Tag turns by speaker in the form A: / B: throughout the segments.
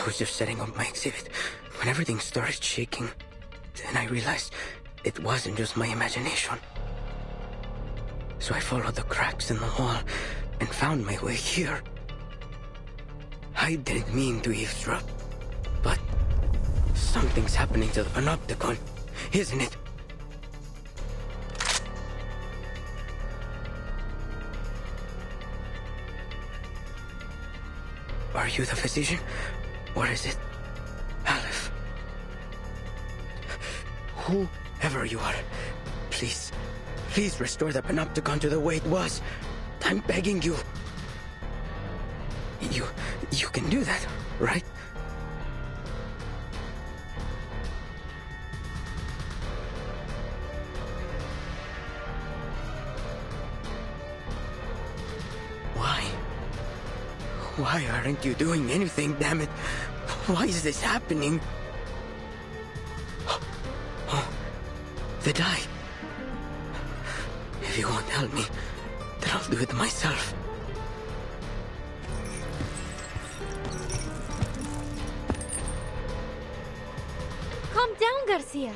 A: I was just setting up my exhibit when everything started shaking. Then I realized it wasn't just my imagination. So I followed the cracks in the wall and found my way here. I didn't mean to eavesdrop, but something's happening to the Panopticon, isn't it? Are you the physician? Or is it Aleph? Whoever you are, please restore the Panopticon to the way it was. I'm begging you. You can do that, right? Why aren't you doing anything, damn it? Why is this happening? Oh, the die. If you won't help me, then I'll do it myself.
B: Calm down, Garcia.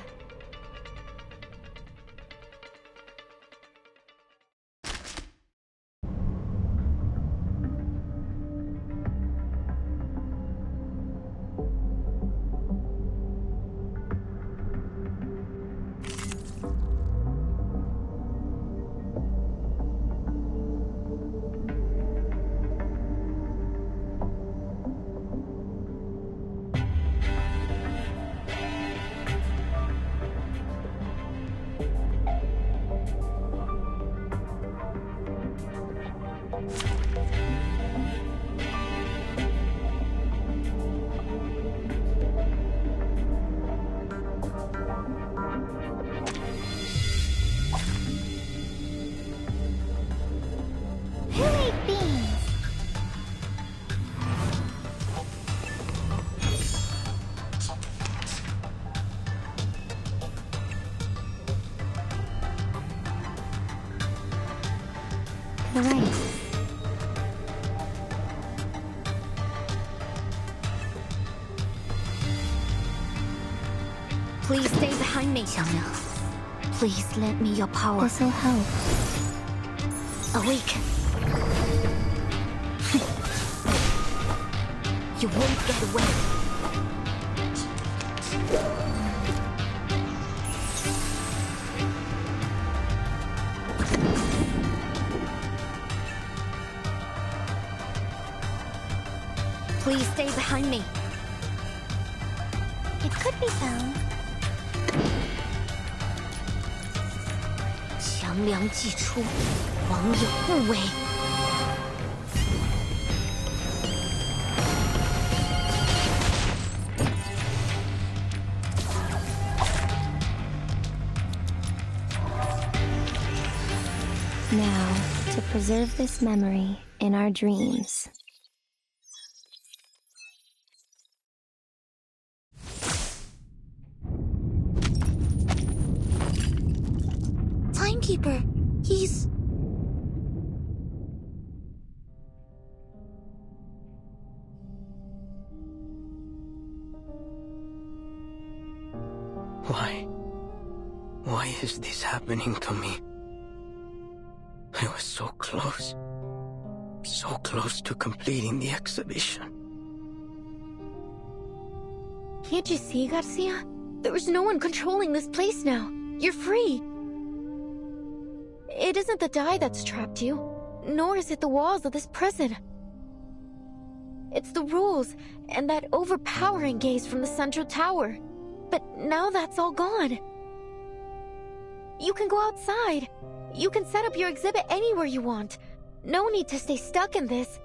C: Right.
B: Please stay behind me,
C: Xiangliang,
B: Please lend me your power.
C: this'll help.
B: Awaken. You won't get away. Please stay behind me.
C: It could be found.
B: 强梁既出，王有不为。
C: Now, to preserve this memory in our dreams.
B: Timekeeper, he's...
A: Why is this happening to me? I was so close to completing the exhibition.
B: Can't you see, Garcia? There is no one controlling this place now. You're free. It isn't the die that's trapped you, nor is it the walls of this prison. It's the rules and that overpowering gaze from the central tower. But now that's all gone. You can go outside. You can set up your exhibit anywhere you want. No need to stay stuck in this.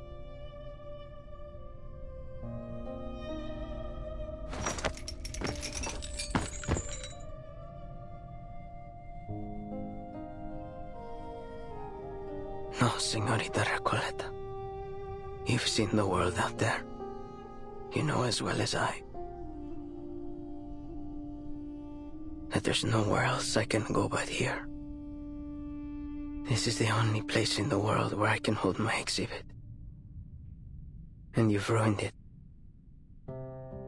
A: No, Señorita Recoleta. You've seen the world out there. You know as well as I that there's nowhere else I can go but here. This is the only place in the world where I can hold my exhibit. And you've ruined it.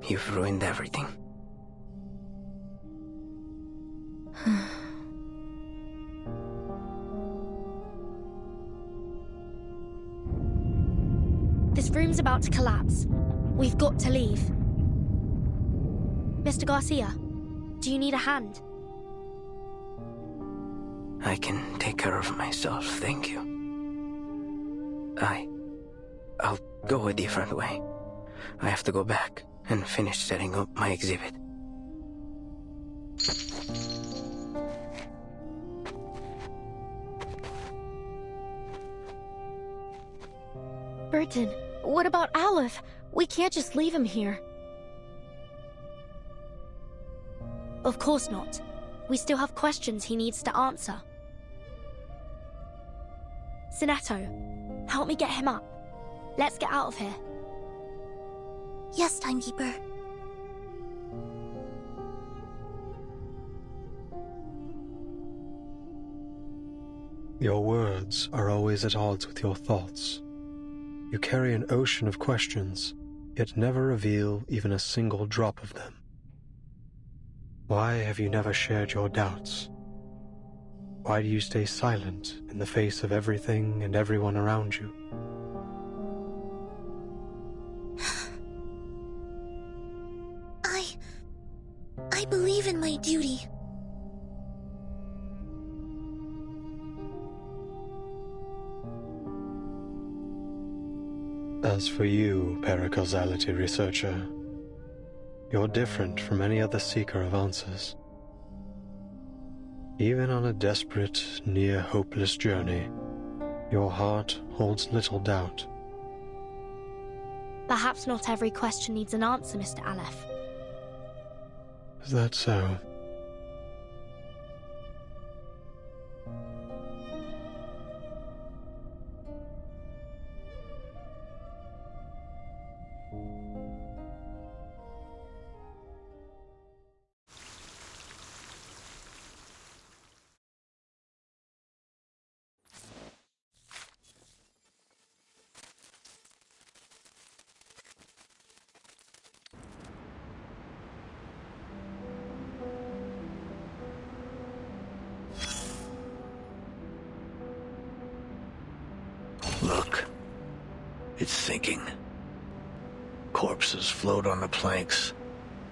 A: You've ruined everything.
D: This room's about to collapse. We've got to leave. Mr. Garcia, do you need a hand?
A: I can take care of myself, thank you. I'll go a different way. I have to go back and finish setting up my exhibit.
B: Burton, what about Aleph? We can't just leave him here.
D: Of course not. We still have questions he needs to answer. Sinetto, help me get him up. Let's get out of here.
E: Yes, Timekeeper.
F: Your words are always at odds with your thoughts. You carry an ocean of questions, yet never reveal even a single drop of them. Why have you never shared your doubts? Why do you stay silent in the face of everything and everyone around you?
E: I believe in my duty.
F: As for you, paracausality researcher, you're different from any other seeker of answers. Even on a desperate, near-hopeless journey, your heart holds little doubt.
D: Perhaps not every question needs an answer, Mr. Aleph.
F: Is that so?
G: Look, it's sinking. Corpses float on the planks,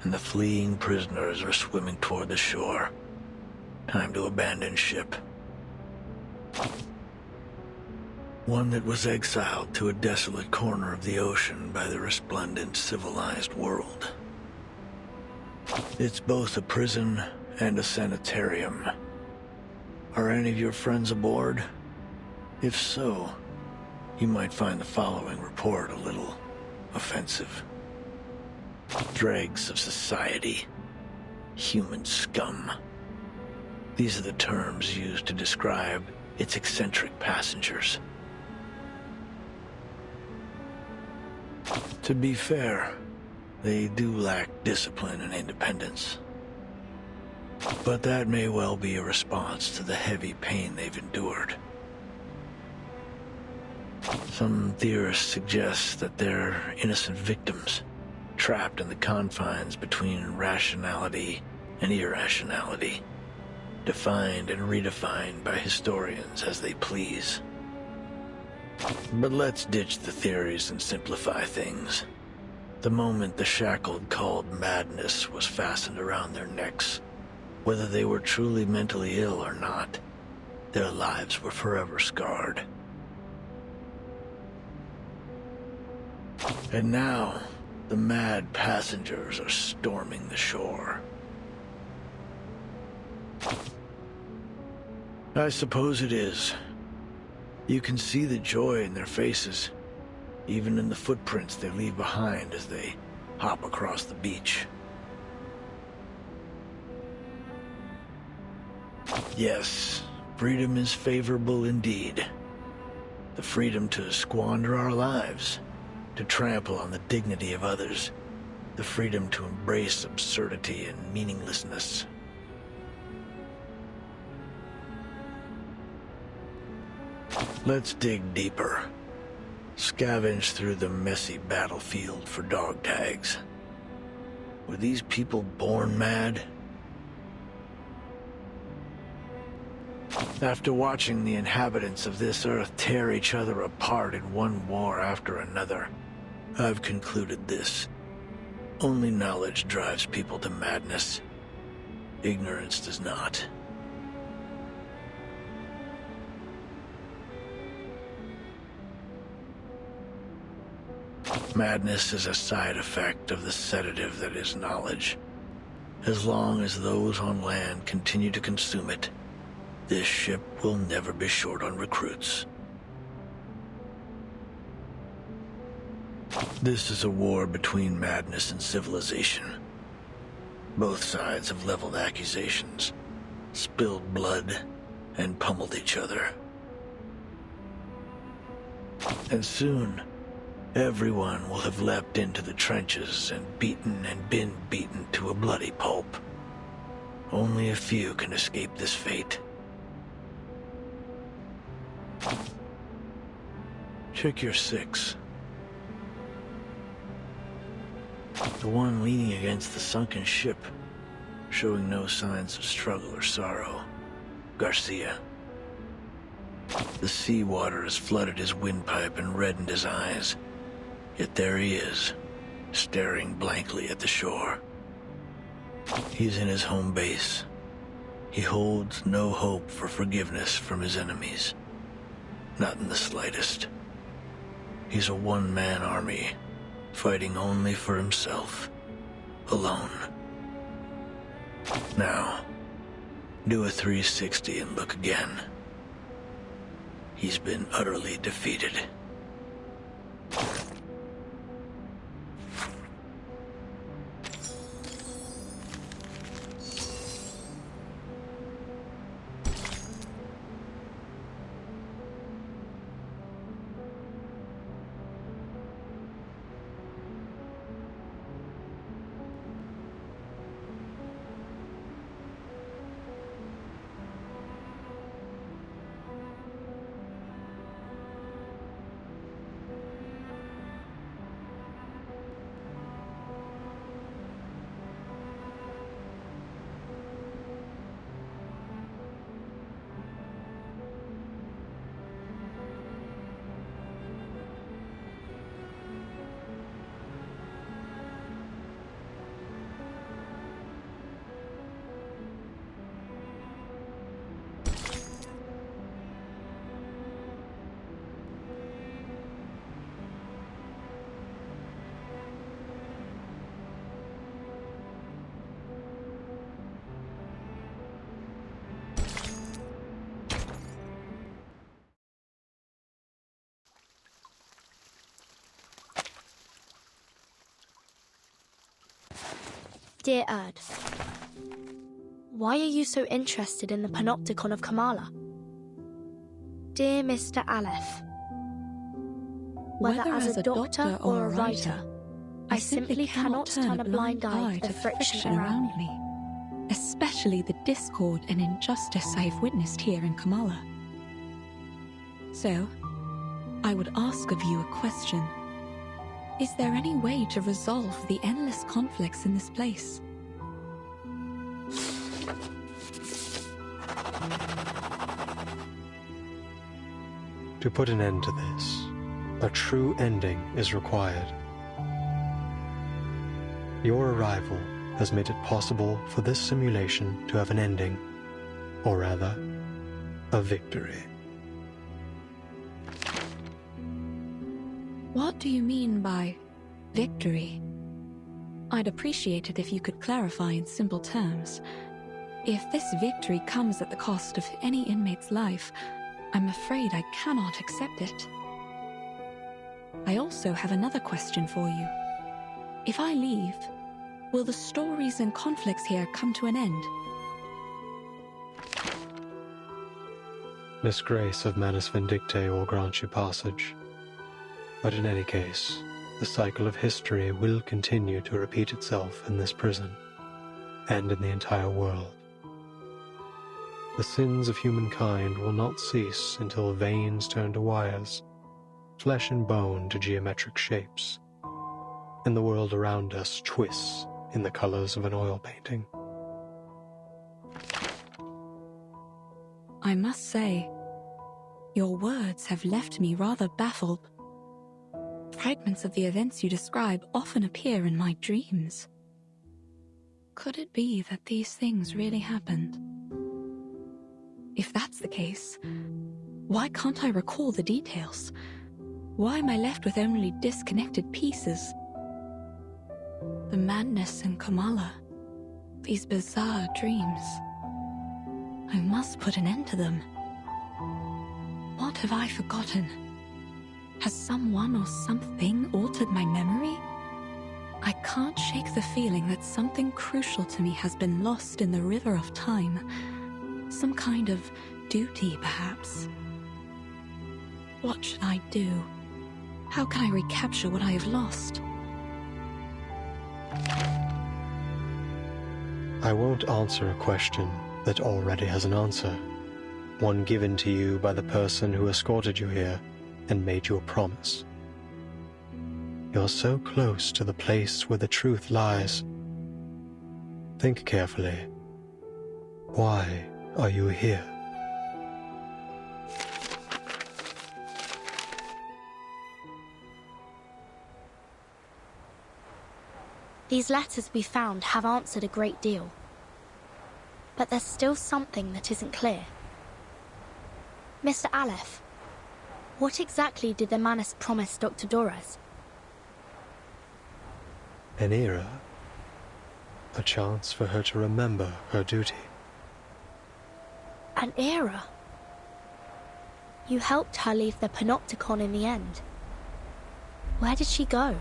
G: and the fleeing prisoners are swimming toward the shore. Time to abandon ship. One that was exiled to a desolate corner of the ocean by the resplendent civilized world. It's both a prison and a sanitarium. Are any of your friends aboard? If so, you might find the following report a little offensive. Dregs of society. Human scum. These are the terms used to describe its eccentric passengers. To be fair, they do lack discipline and independence. But that may well be a response to the heavy pain they've endured. Some theorists suggest that they're innocent victims, trapped in the confines between rationality and irrationality, defined and redefined by historians as they please. But let's ditch the theories and simplify things. The moment the shackle called madness was fastened around their necks, whether they were truly mentally ill or not, their lives were forever scarred. And now, the mad passengers are storming the shore. I suppose it is. You can see the joy in their faces, even in the footprints they leave behind as they hop across the beach. Yes, freedom is favorable indeed. The freedom to squander our lives, to trample on the dignity of others, the freedom to embrace absurdity and meaninglessness. Let's dig deeper. Scavenge through the messy battlefield for dog tags. Were these people born mad? After watching the inhabitants of this earth tear each other apart in one war after another, I've concluded this. Only knowledge drives people to madness. Ignorance does not. Madness is a side effect of the sedative that is knowledge. As long as those on land continue to consume it, this ship will never be short on recruits. This is a war between madness and civilization. Both sides have leveled accusations, spilled blood, and pummeled each other. And soon, everyone will have leapt into the trenches and been beaten to a bloody pulp. Only a few can escape this fate. Check your 6. The one leaning against the sunken ship, showing no signs of struggle or sorrow. Garcia. The seawater has flooded his windpipe and reddened his eyes. Yet there he is, staring blankly at the shore. He's in his home base. He holds no hope for forgiveness from his enemies. Not in the slightest. He's a one-man army, fighting only for himself, alone. Now, do a 360 and look again. He's been utterly defeated.
D: Dear Erd, why are you so interested in the Panopticon of Kamala? Dear Mr. Aleph, whether as a doctor or a writer, I simply cannot turn a blind eye to the friction around me.
H: Especially the discord and injustice I have witnessed here in Kamala. So, I would ask of you a question. Is there any way to resolve the endless conflicts in this place?
F: To put an end to this, a true ending is required. Your arrival has made it possible for this simulation to have an ending, or rather, a victory.
H: What do you mean by victory? I'd appreciate it if you could clarify in simple terms. If this victory comes at the cost of any inmate's life, I'm afraid I cannot accept it. I also have another question for you. If I leave, will the stories and conflicts here come to an end?
F: Miss Grace of Manus Vindictae will grant you passage. But in any case, the cycle of history will continue to repeat itself in this prison, and in the entire world. The sins of humankind will not cease until veins turn to wires, flesh and bone to geometric shapes, and the world around us twists in the colors of an oil painting.
H: I must say, your words have left me rather baffled. Fragments of the events you describe often appear in my dreams. Could it be that these things really happened? If that's the case, why can't I recall the details? Why am I left with only disconnected pieces? The madness in Kamala, these bizarre dreams. I must put an end to them. What have I forgotten? Has someone or something altered my memory? I can't shake the feeling that something crucial to me has been lost in the river of time. Some kind of duty, perhaps. What should I do? How can I recapture what I have lost?
F: I won't answer a question that already has an answer, one given to you by the person who escorted you here and made you a promise. You're so close to the place where the truth lies. Think carefully. Why are you here?
D: These letters we found have answered a great deal. But there's still something that isn't clear. Mr. Aleph, what exactly did the Manus promise Dr. Dorez?
F: An era. A chance for her to remember her duty.
D: An era? You helped her leave the Panopticon in the end. Where did she go?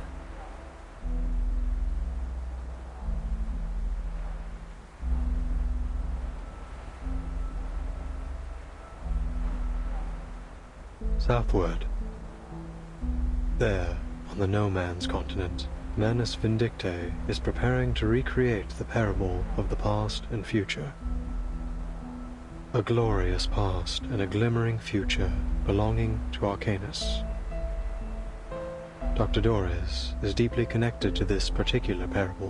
F: Southward. There, on the No Man's continent, Manus Vindictae is preparing to recreate the parable of the past and future. A glorious past and a glimmering future belonging to Arcanus. Dr. Dorez is deeply connected to this particular parable.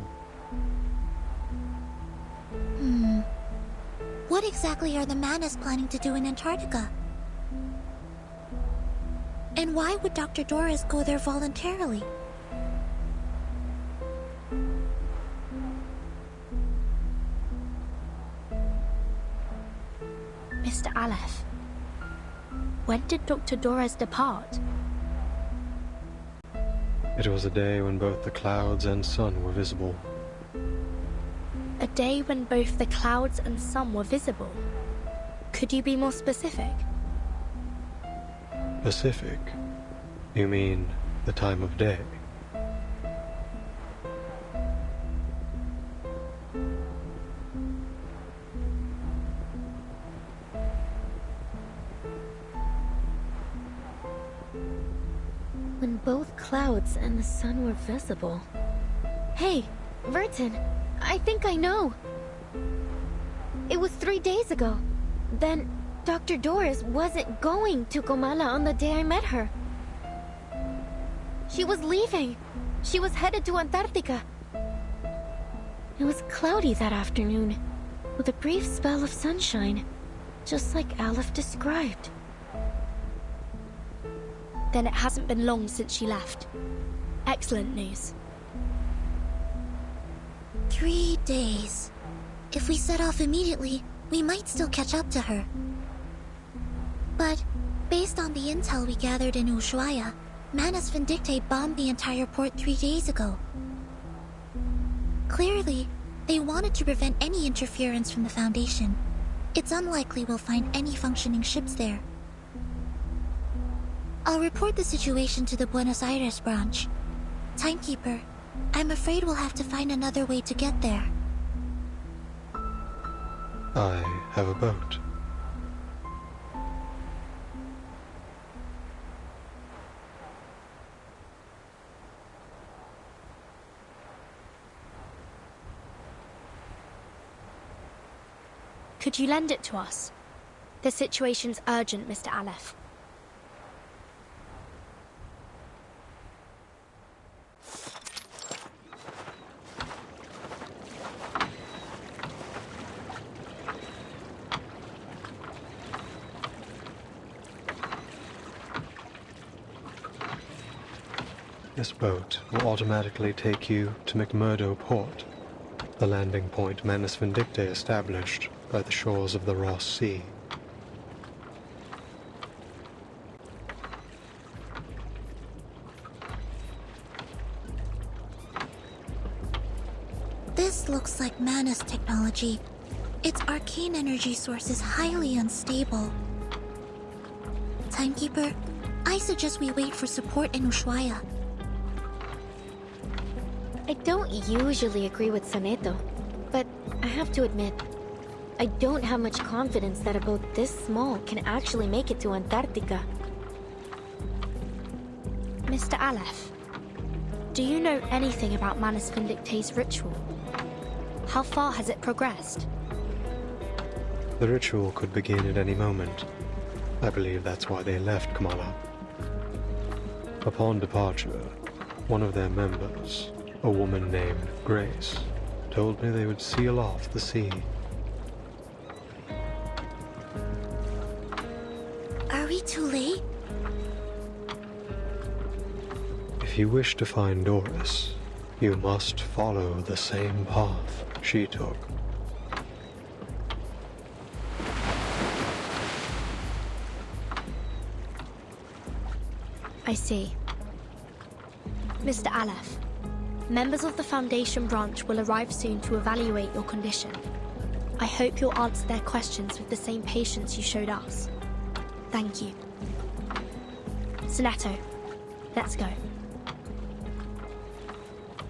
E: What exactly are the Manus planning to do in Antarctica? And why would Dr. Dorez go there voluntarily?
D: Mr. Aleph, when did Dr. Dorez depart?
F: It was a day when both the clouds and sun were visible.
D: A day when both the clouds and sun were visible. Could you be more specific?
F: Pacific? You mean the time of day?
B: When both clouds and the sun were visible. Hey, Vertin, I think I know. It was 3 days ago. Then Dr. Dorez wasn't going to Comala on the day I met her. She was leaving. She was headed to Antarctica. It was cloudy that afternoon, with a brief spell of sunshine, just like Aleph described.
D: Then it hasn't been long since she left. Excellent news.
E: 3 days. If we set off immediately, we might still catch up to her. But, based on the intel we gathered in Ushuaia, Manus Vindictae bombed the entire port 3 days ago. Clearly, they wanted to prevent any interference from the Foundation. It's unlikely we'll find any functioning ships there. I'll report the situation to the Buenos Aires branch. Timekeeper, I'm afraid we'll have to find another way to get there.
F: I have a boat.
D: Could you lend it to us? The situation's urgent, Mr. Aleph.
F: This boat will automatically take you to McMurdo Port, the landing point Manus Vindicte established by the shores of the Ross Sea.
E: This looks like Manus technology. Its arcane energy source is highly unstable. Timekeeper, I suggest we wait for support in Ushuaia.
B: I don't usually agree with Soneto, but I have to admit, I don't have much confidence that a boat this small can actually make it to Antarctica.
D: Mr. Aleph, do you know anything about Manus Vindicte's ritual? How far has it progressed?
F: The ritual could begin at any moment. I believe that's why they left Kamala. Upon departure, one of their members, a woman named Grace, told me they would seal off the sea.
E: Are we too late?
F: If you wish to find Doris, you must follow the same path she took.
D: I see. Mr. Aleph, members of the Foundation branch will arrive soon to evaluate your condition. I hope you'll answer their questions with the same patience you showed us. Thank you. Soneto, let's go.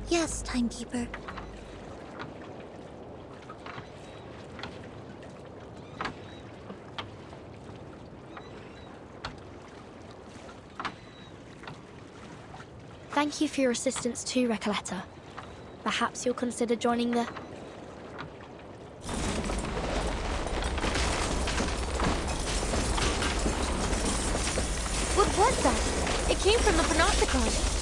E: Yes, Timekeeper.
D: Thank you for your assistance too, Recoleta. Perhaps you'll consider joining the...
B: What was that? It came from the Panopticon.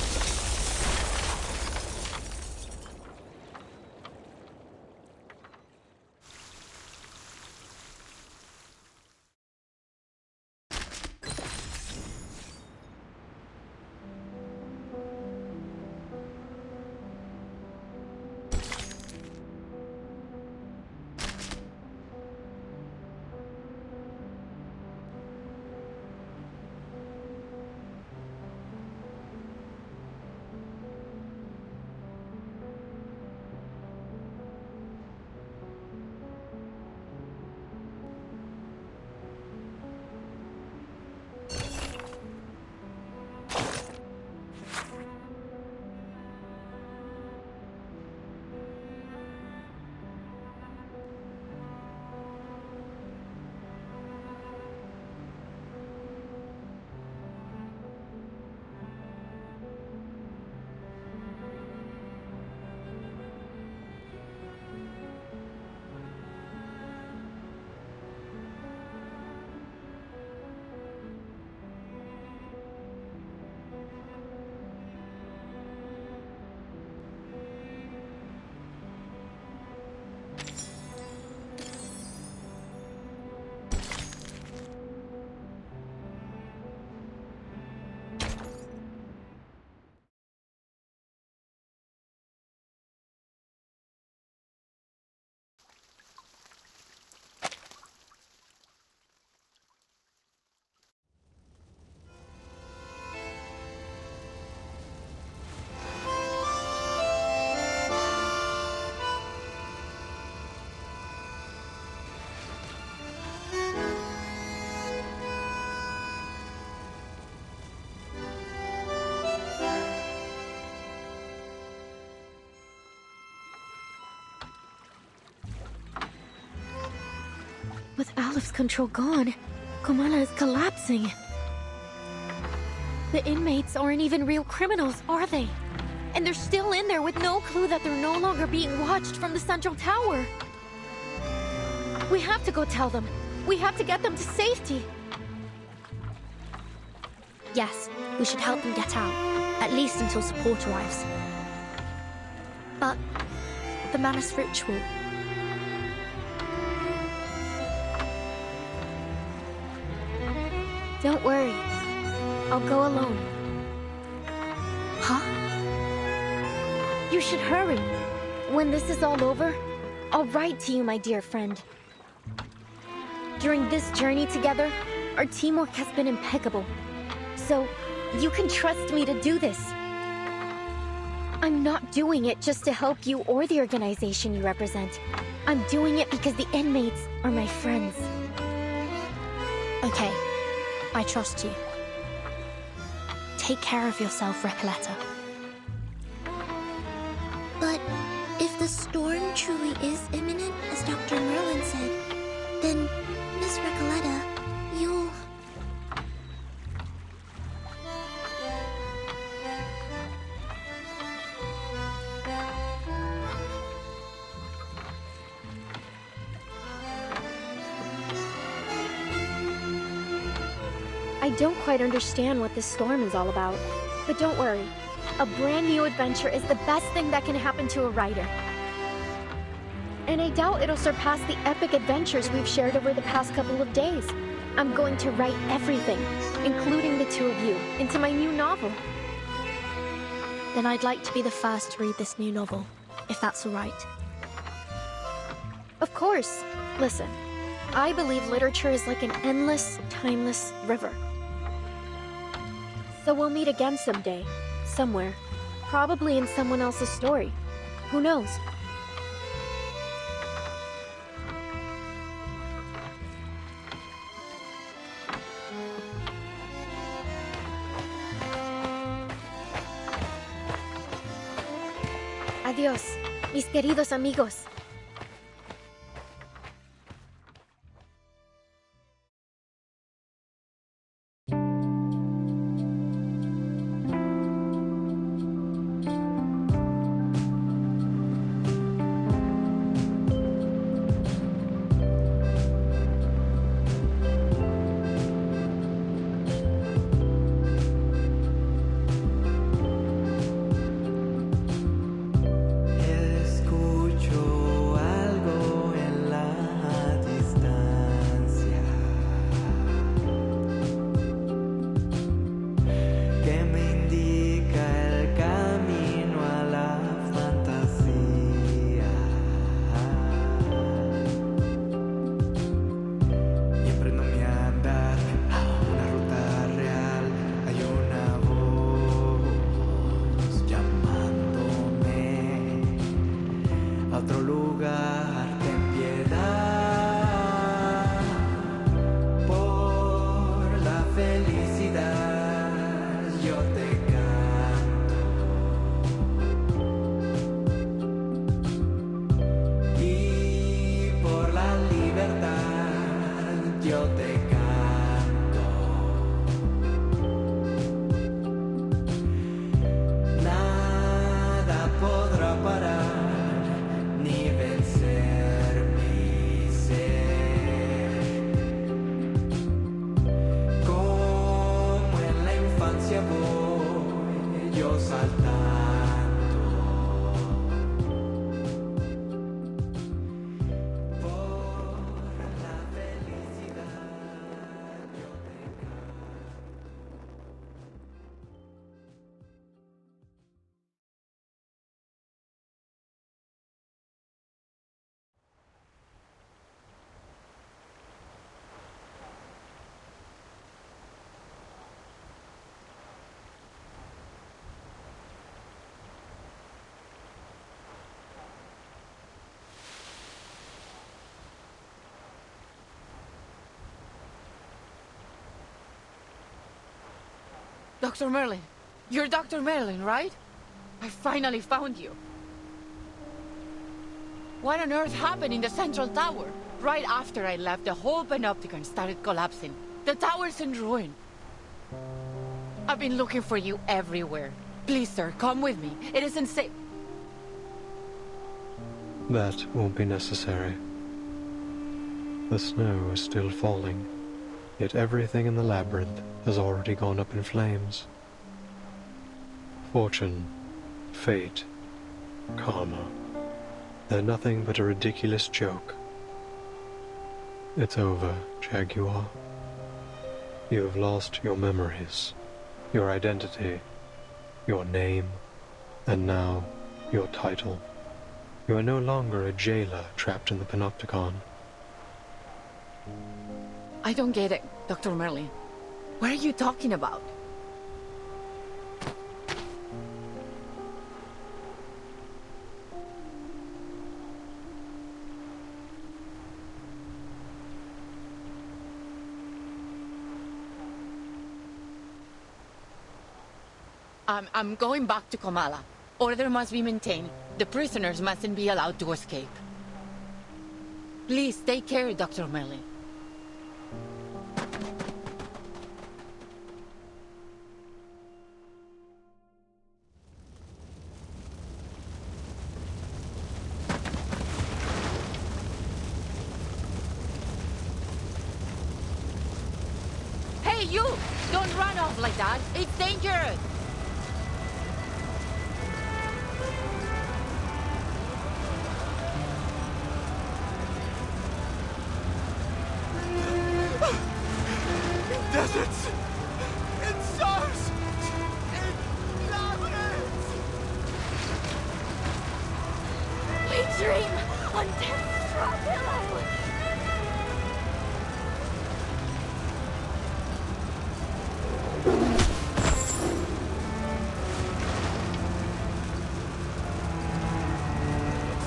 B: With Aleph's control gone, Kamala is collapsing. The inmates aren't even real criminals, are they? And they're still in there with no clue that they're no longer being watched from the central tower. We have to go tell them. We have to get them to safety.
D: Yes, we should help them get out, at least until support arrives. But the Manus ritual...
B: Don't worry. I'll go alone.
D: Huh?
B: You should hurry. When this is all over, I'll write to you, my dear friend. During this journey together, our teamwork has been impeccable. So, you can trust me to do this. I'm not doing it just to help you or the organization you represent. I'm doing it because the inmates are my friends.
D: Okay, I trust you. Take care of yourself, Recoleta.
E: But if the storm truly is imminent, as Dr. Merlin said, then, Miss Recoleta, you'll...
B: I don't quite understand what this storm is all about. But don't worry. A brand new adventure is the best thing that can happen to a writer. And I doubt it'll surpass the epic adventures we've shared over the past couple of days. I'm going to write everything, including the two of you, into my new novel.
D: Then I'd like to be the first to read this new novel, if that's all right.
B: Of course. Listen, I believe literature is like an endless, timeless river. So we'll meet again someday, somewhere. Probably in someone else's story. Who knows? Adiós, mis queridos amigos.
I: Dr. Merlin. You're Dr. Merlin, right? I finally found you. What on earth happened in the central tower? Right after I left, the whole Panopticon started collapsing. The tower's in ruin. I've been looking for you everywhere. Please, sir, come with me. It isn't safe.
F: That won't be necessary. The snow is still falling, yet everything in the labyrinth has already gone up in flames. Fortune, fate, karma, they're nothing but a ridiculous joke. It's over, Jaguar. You have lost your memories, your identity, your name, and now your title. You are no longer a jailer trapped in the Panopticon.
I: I don't get it, Dr. Merlin. What are you talking about? I'm going back to Kamala. Order must be maintained. The prisoners mustn't be allowed to escape. Please take care, Dr. Merlin. Hey, you! Don't run off like that. It's dangerous.
J: Deserts! In stars! In labyrinths!
B: We dream on death's straw pillow.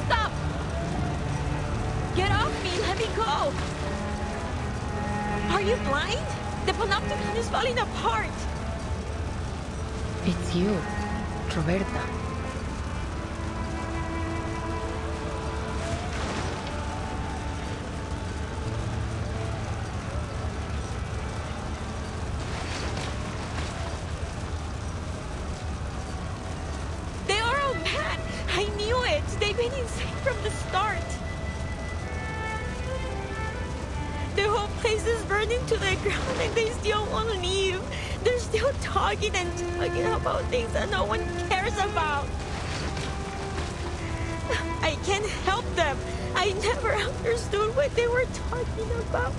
H: Stop! Get off me! Let me go! Are you blind? The Panopticon is falling apart!
A: It's you, Roberta.
H: They are all mad! I knew it! They've been insane from the start! The whole place is burning to the ground and they still won't leave. They're still talking and talking about things that no one cares about. I can't help them. I never understood what they were talking about.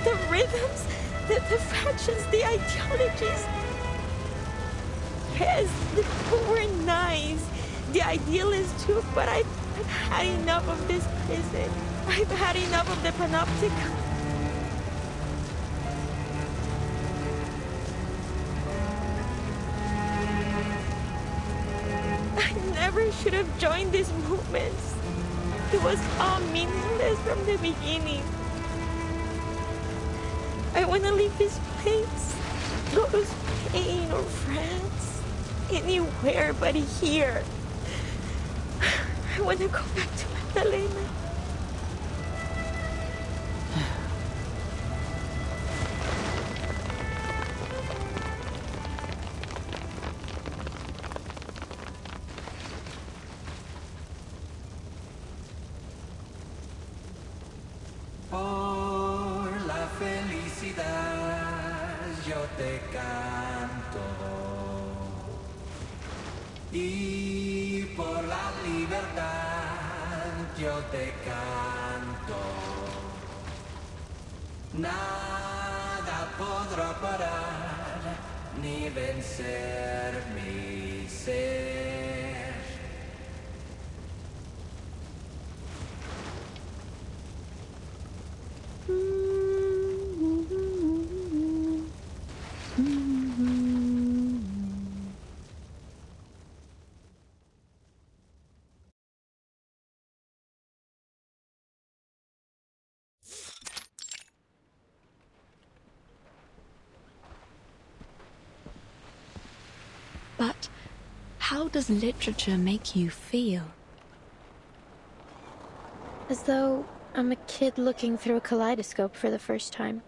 H: The rhythms, the factions, the ideologies. Yes, the people were nice. The idealists too, but I've had enough of this prison. I've had enough of the Panopticon. Should have joined these movements. It was all meaningless from the beginning. I want to leave this place, go to Spain or France, anywhere but here. I want to go back to Magdalena.
J: Yo te canto y por la libertad yo te canto. Nada podrá parar ni vencer mi ser.
H: But how does literature make you feel?
B: As though I'm a kid looking through a kaleidoscope for the first time.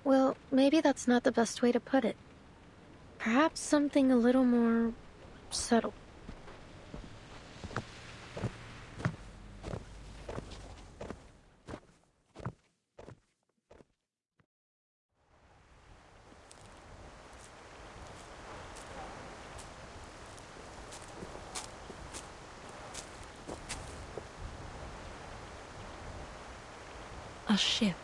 B: Well, maybe that's not the best way to put it. Perhaps something a little more subtle.
H: A ship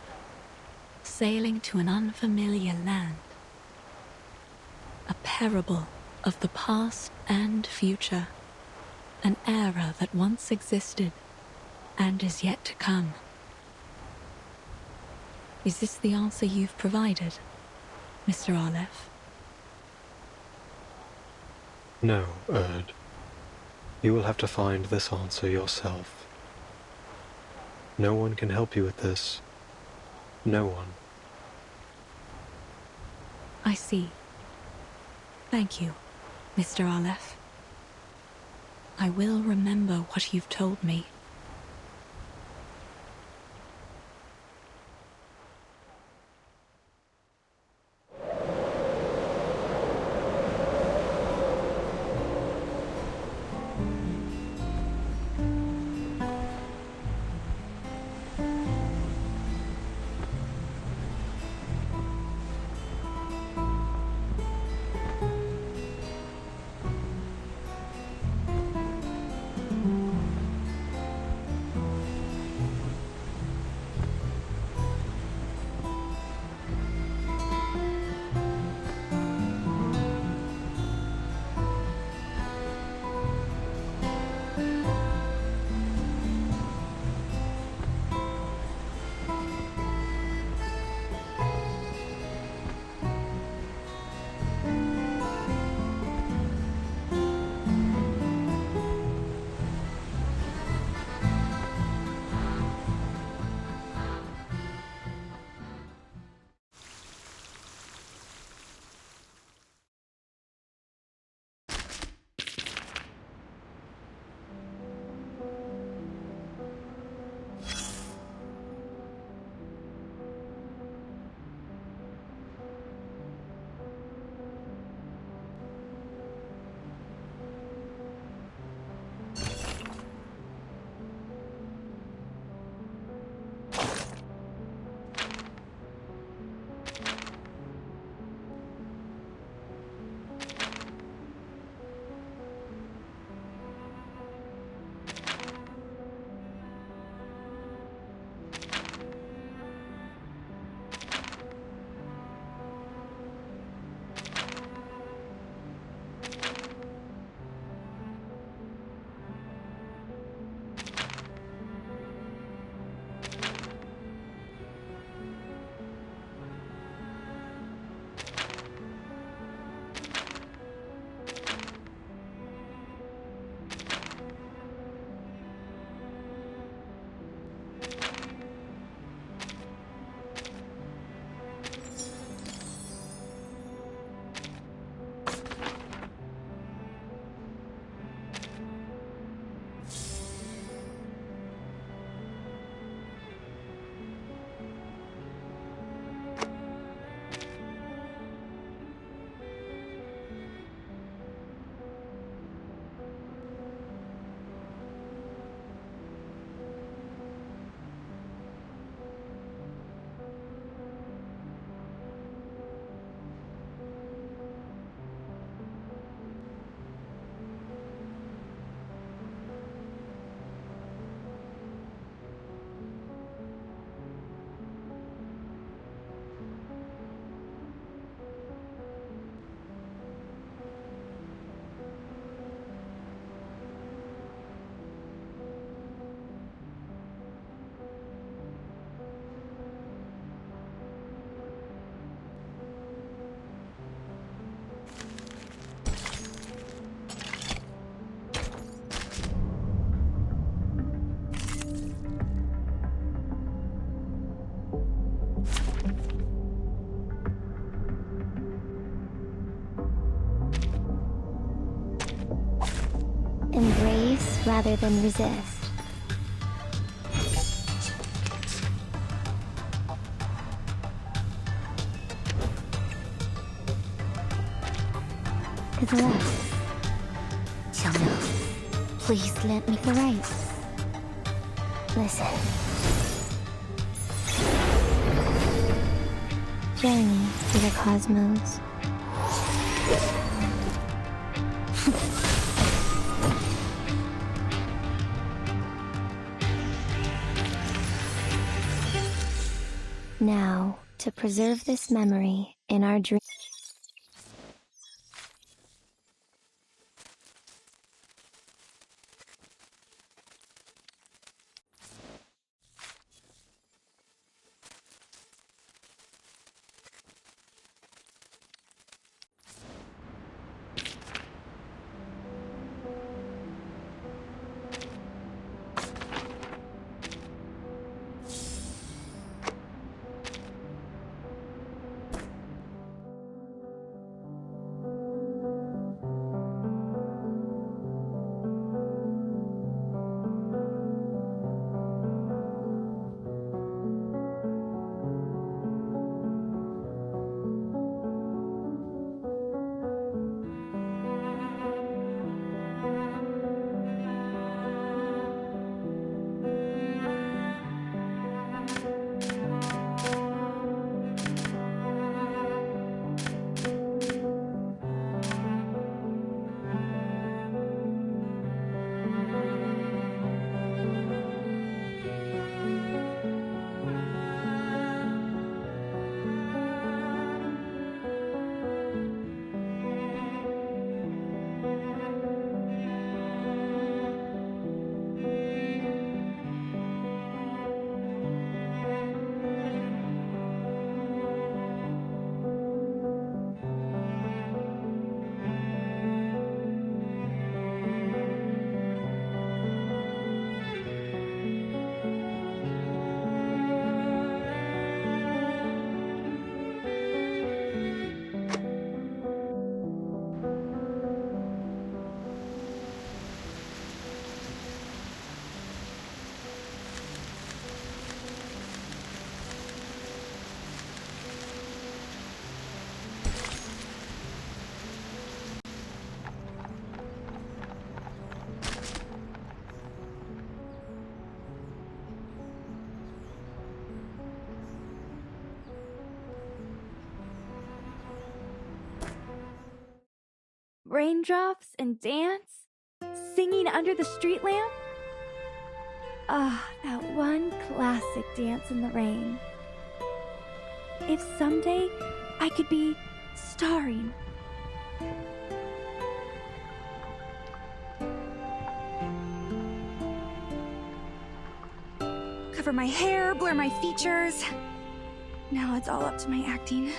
H: sailing to an unfamiliar land. A parable of the past and future, an era that once existed and is yet to come. Is this the answer you've provided, Mr. Aleph?
F: No, Erd. You will have to find this answer yourself. No one can help you with this. No one.
H: I see. Thank you, Mr. Aleph. I will remember what you've told me.
C: Embrace rather than resist. To the left. Please let me to the right. Listen. Journey to the cosmos. Now, to preserve this memory in our dream.
K: raindrops and dance, singing under the street lamp. Ah, that one classic dance in the rain. If someday I could be starring. Cover my hair, blur my features. Now it's all up to my acting.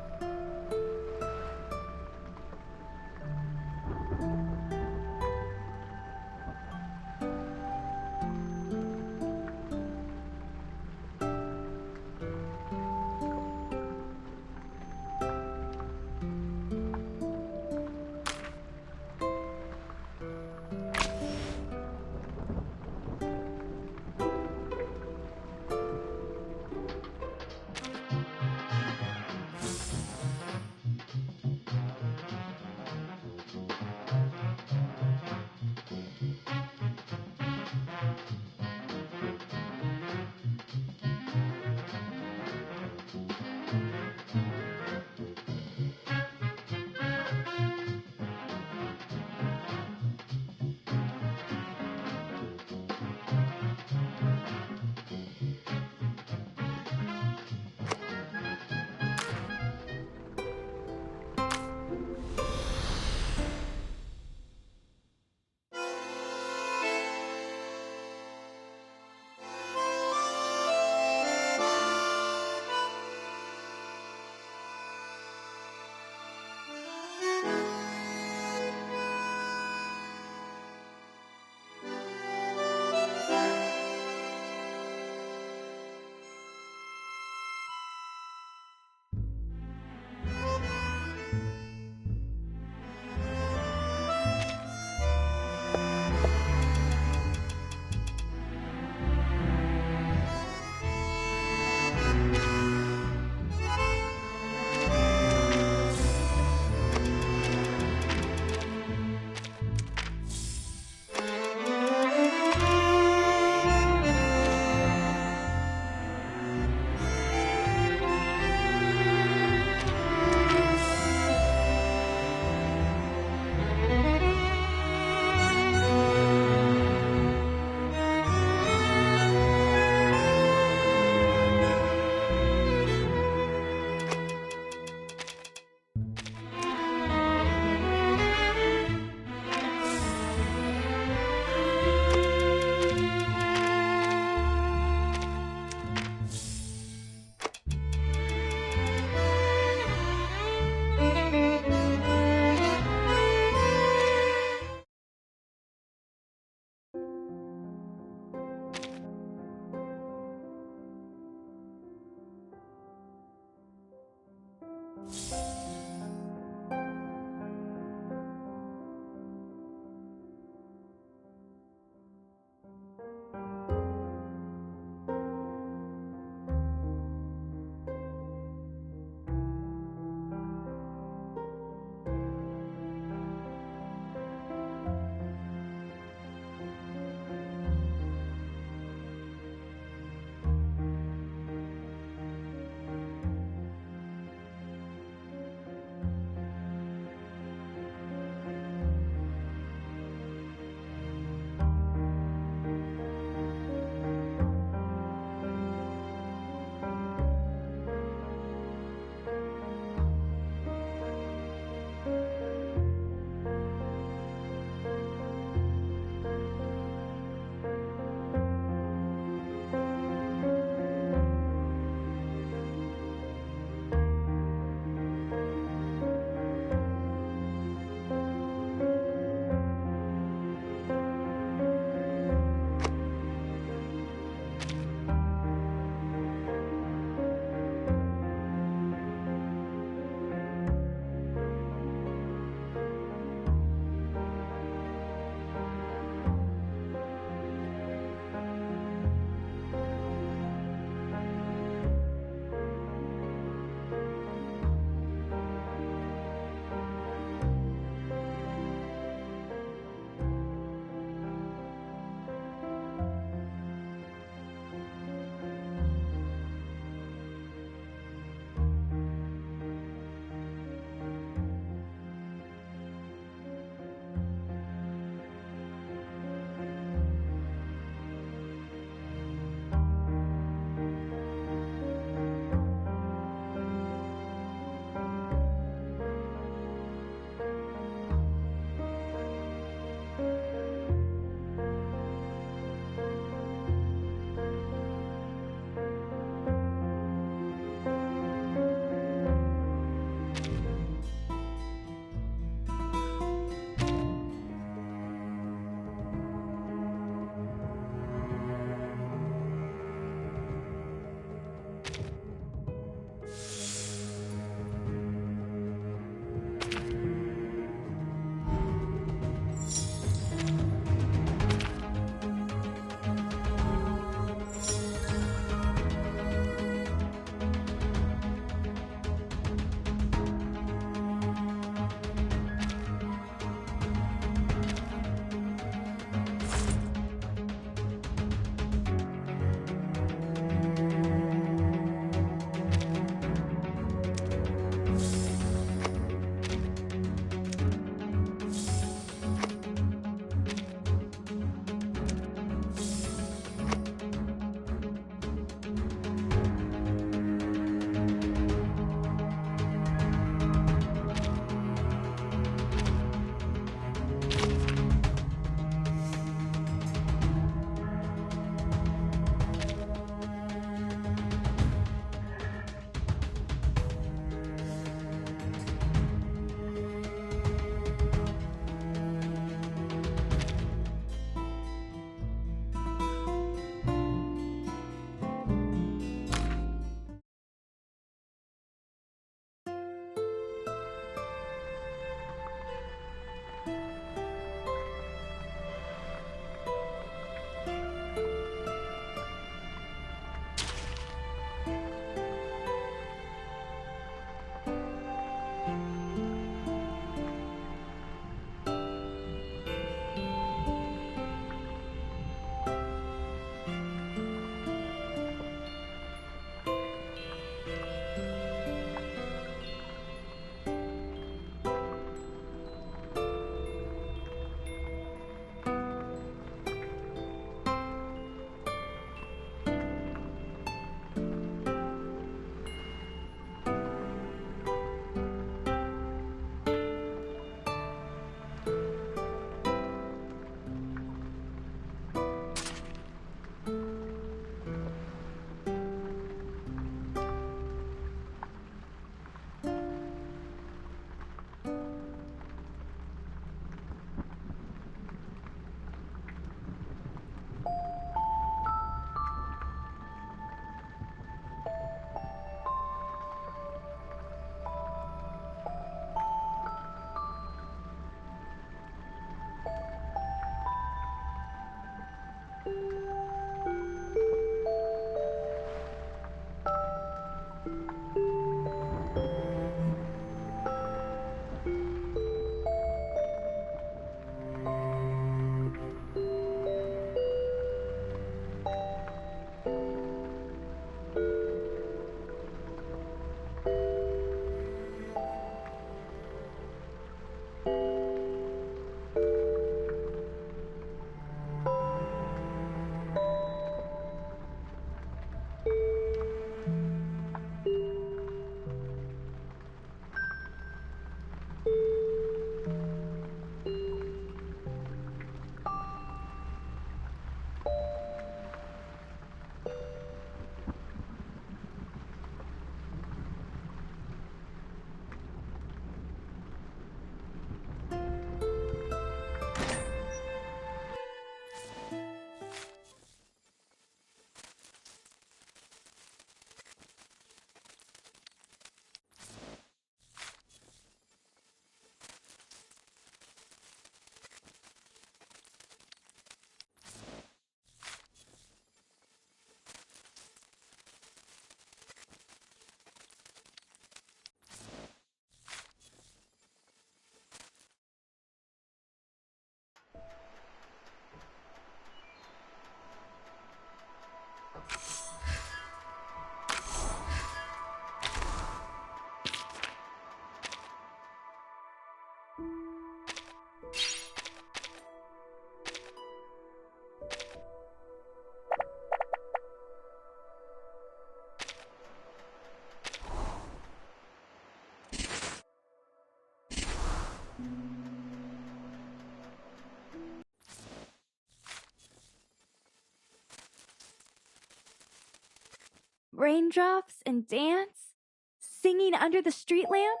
K: raindrops and dance, singing under the street lamp.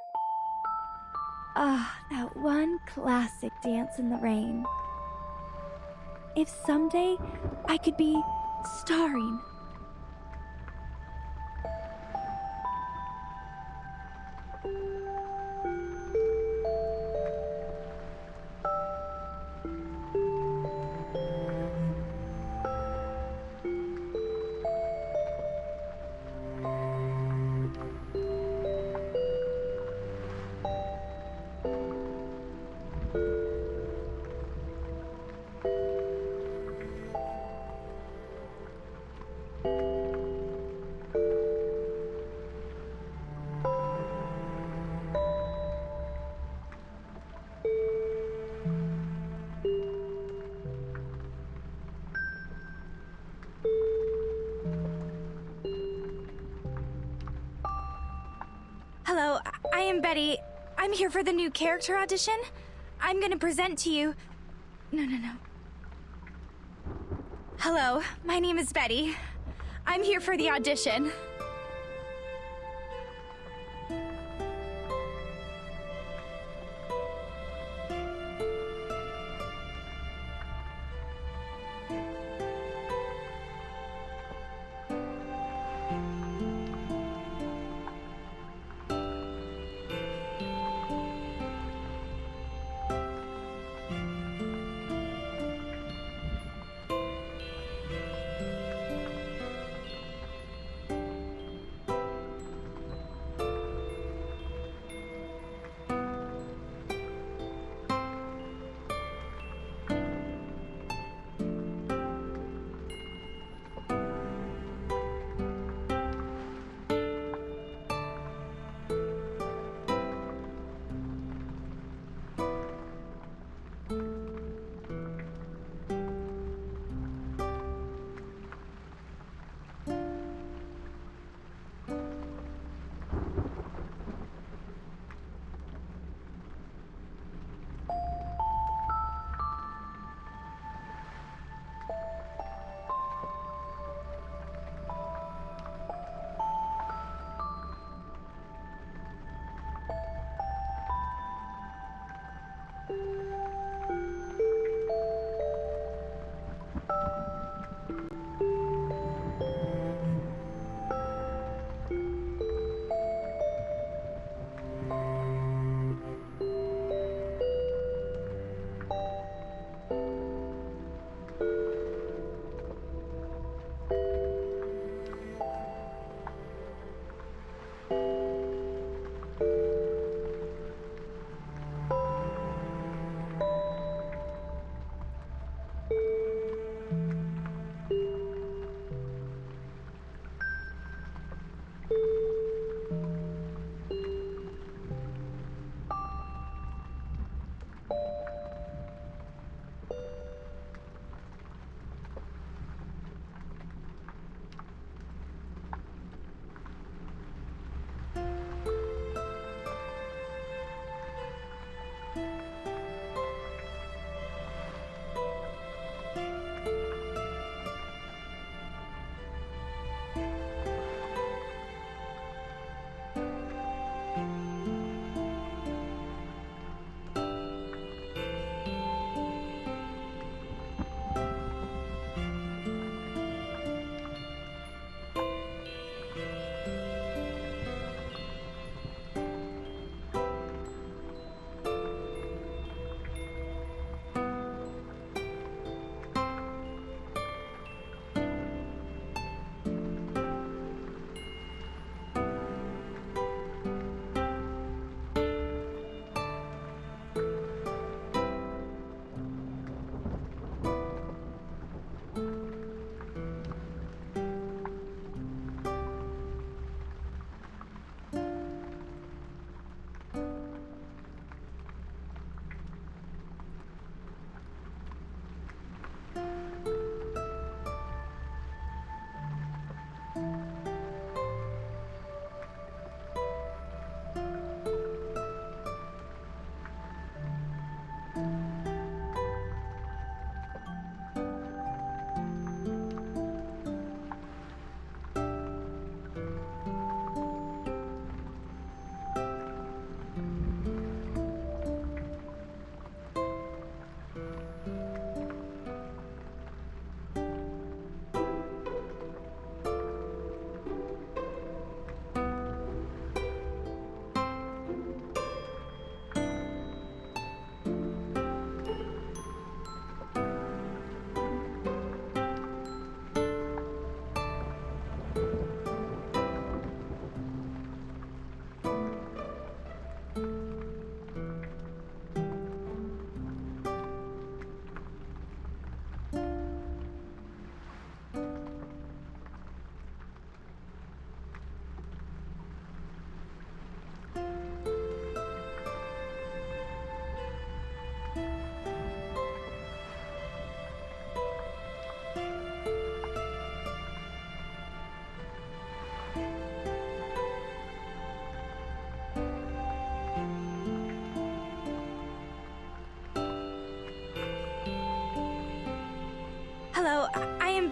K: Ah, that one classic dance in the rain. If someday I could be starring.
L: Hello, I am Betty. I'm here for the new character audition. I'm gonna present to you... No. Hello, my name is Betty. I'm here for the audition.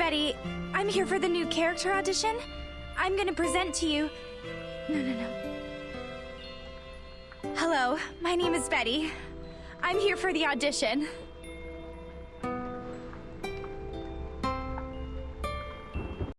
L: Betty. I'm here for the new character audition. I'm gonna present to you... No. Hello, my name is Betty. I'm here for the audition.